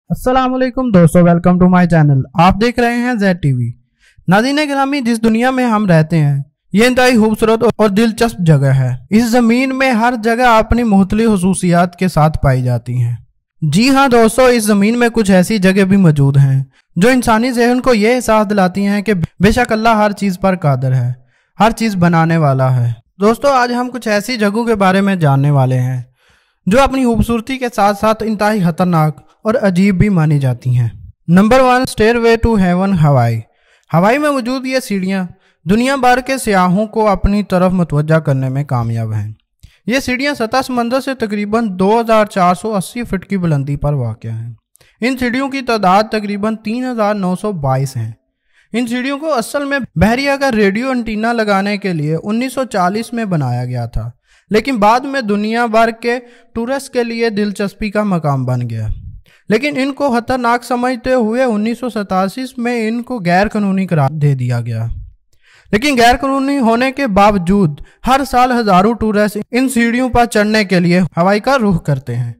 अस्सलाम वालेकुम दोस्तों, वेलकम टू माय चैनल। आप देख रहे हैं जेड टीवी। नाज़रीन गिरामी, जिस दुनिया में हम रहते हैं ये इंतहाई खूबसूरत और दिलचस्प जगह है। इस जमीन में हर जगह अपनी मुख्तलिफ खुसूसियात के साथ पाई जाती हैं। जी हाँ दोस्तों, इस जमीन में कुछ ऐसी जगह भी मौजूद हैं जो इंसानी ज़हन को यह एहसास दिलाती हैं कि बेशक अल्लाह हर चीज़ पर कादिर है, हर चीज़ बनाने वाला है। दोस्तों, आज हम कुछ ऐसी जगहों के बारे में जानने वाले हैं जो अपनी खूबसूरती के साथ साथ इंतहाई खतरनाक और अजीब भी मानी जाती हैं। नंबर 1, स्टेयरवे टू हेवन हवाई। हवाई में मौजूद ये सीढ़ियाँ दुनिया भर के सियाहों को अपनी तरफ मुतवज्जा करने में कामयाब हैं। ये सीढ़ियाँ सतह समंदर से तकरीबन 2480 फीट की बुलंदी पर वाक़या हैं। इन सीढ़ियों की तादाद तकरीबन 3922 हैं। इन सीढ़ियों को असल में बहरिया का रेडियो एंटीना लगाने के लिए 1940 में बनाया गया था, लेकिन बाद में दुनिया भर के टूरिस्ट के लिए दिलचस्पी का मकाम बन गया। लेकिन इनको खतरनाक समझते हुए 1987 में इनको गैर कानूनी करार दे दिया गया। लेकिन गैर कानूनी होने के बावजूद हर साल हजारों टूरिस्ट इन सीढ़ियों पर चढ़ने के लिए हवाई का रुख करते हैं।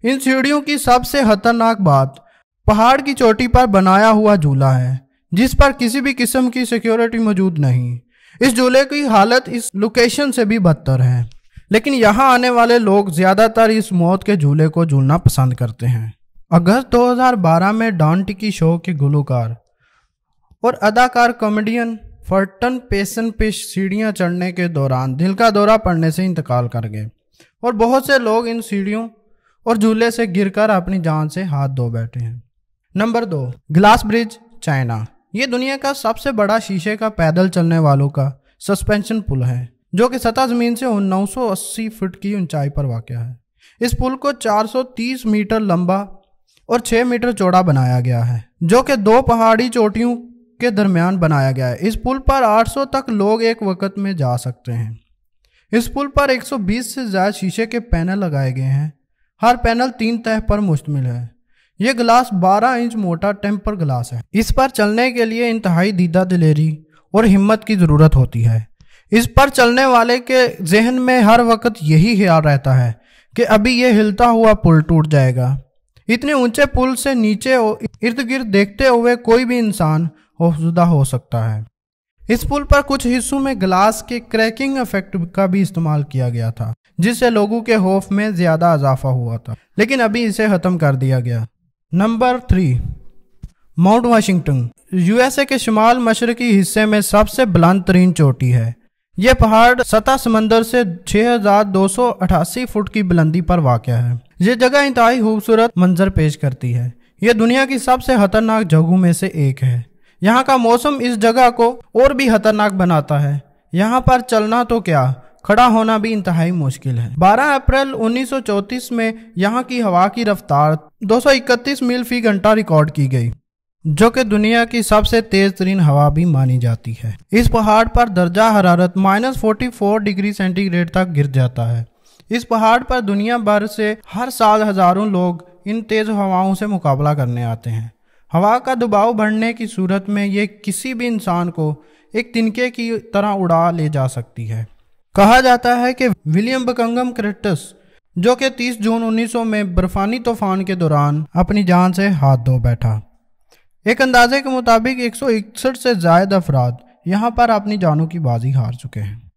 इन सीढ़ियों की सबसे खतरनाक बात पहाड़ की चोटी पर बनाया हुआ झूला है, जिस पर किसी भी किस्म की सिक्योरिटी मौजूद नहीं। इस झूले की हालत इस लोकेशन से भी बदतर है, लेकिन यहाँ आने वाले लोग ज्यादातर इस मौत के झूले को झूलना पसंद करते हैं। अगस्त 2012 में डॉन टिकी शो के गुलकार और अदाकार कॉमेडियन फर्टन पेसन पे सीढ़ियाँ चढ़ने के दौरान दिल का दौरा पड़ने से इंतकाल कर गए और बहुत से लोग इन सीढ़ियों और झूले से गिरकर अपनी जान से हाथ धो बैठे हैं। Number 2, glass bridge, China. ये दुनिया का सबसे बड़ा शीशे का पैदल चलने वालों का सस्पेंशन पुल है, जो कि सतह जमीन से 980 फीट की ऊंचाई पर वाक़या है। इस पुल को 430 मीटर लंबा और 6 मीटर चौड़ा बनाया गया है, जो कि 2 पहाड़ी चोटियों के दरमियान बनाया गया है। इस पुल पर 800 तक लोग एक वक्त में जा सकते हैं। इस पुल पर 120 से ज़्यादा शीशे के पैनल लगाए गए हैं। हर पैनल 3 तह पर मुश्तमिल है। यह ग्लास 12 इंच मोटा टेम्पर ग्लास है। इस पर चलने के लिए इंतहाई दीदा दिलेरी और हिम्मत की ज़रूरत होती है। इस पर चलने वाले के जहन में हर वक्त यही ख्याल रहता है कि अभी यह हिलता हुआ पुल टूट जाएगा। इतने ऊंचे पुल से नीचे इर्द गिर्द देखते हुए कोई भी इंसान खौफज़दा हो सकता है। इस पुल पर कुछ हिस्सों में ग्लास के क्रैकिंग इफेक्ट का भी इस्तेमाल किया गया था, जिससे लोगों के खौफ में ज़्यादा इजाफा हुआ था, लेकिन अभी इसे ख़त्म कर दिया गया। Number 3, mount Washington. यूएसए के शुमाल मशरकी हिस्से में सबसे बुलंद तरीन चोटी है। यह पहाड़ सतह समंदर से 6288 फुट की बुलंदी पर वाक़या है। यह जगह इंतहाई खूबसूरत मंजर पेश करती है। यह दुनिया की सबसे खतरनाक जगहों में से एक है। यहाँ का मौसम इस जगह को और भी खतरनाक बनाता है। यहाँ पर चलना तो क्या, खड़ा होना भी इंतहाई मुश्किल है। 12 अप्रैल 1934 में यहाँ की हवा की रफ्तार 231 मील फी घंटा रिकॉर्ड की गई, जो कि दुनिया की सबसे तेज तरीन हवा भी मानी जाती है। इस पहाड़ पर दर्जा हरारत -44 डिग्री सेंटीग्रेड तक गिर जाता है। इस पहाड़ पर दुनिया भर से हर साल हजारों लोग इन तेज हवाओं से मुकाबला करने आते हैं। हवा का दबाव बढ़ने की सूरत में ये किसी भी इंसान को एक तिनके की तरह उड़ा ले जा सकती है। कहा जाता है कि विलियम बकिंघम क्रिस्टस, जो कि 30 जून 1900 में बर्फानी तूफान के दौरान अपनी जान से हाथ धो बैठा। एक अंदाजे के मुताबिक 161 से ज़ायद अफराद यहाँ पर अपनी जानों की बाजी हार चुके हैं।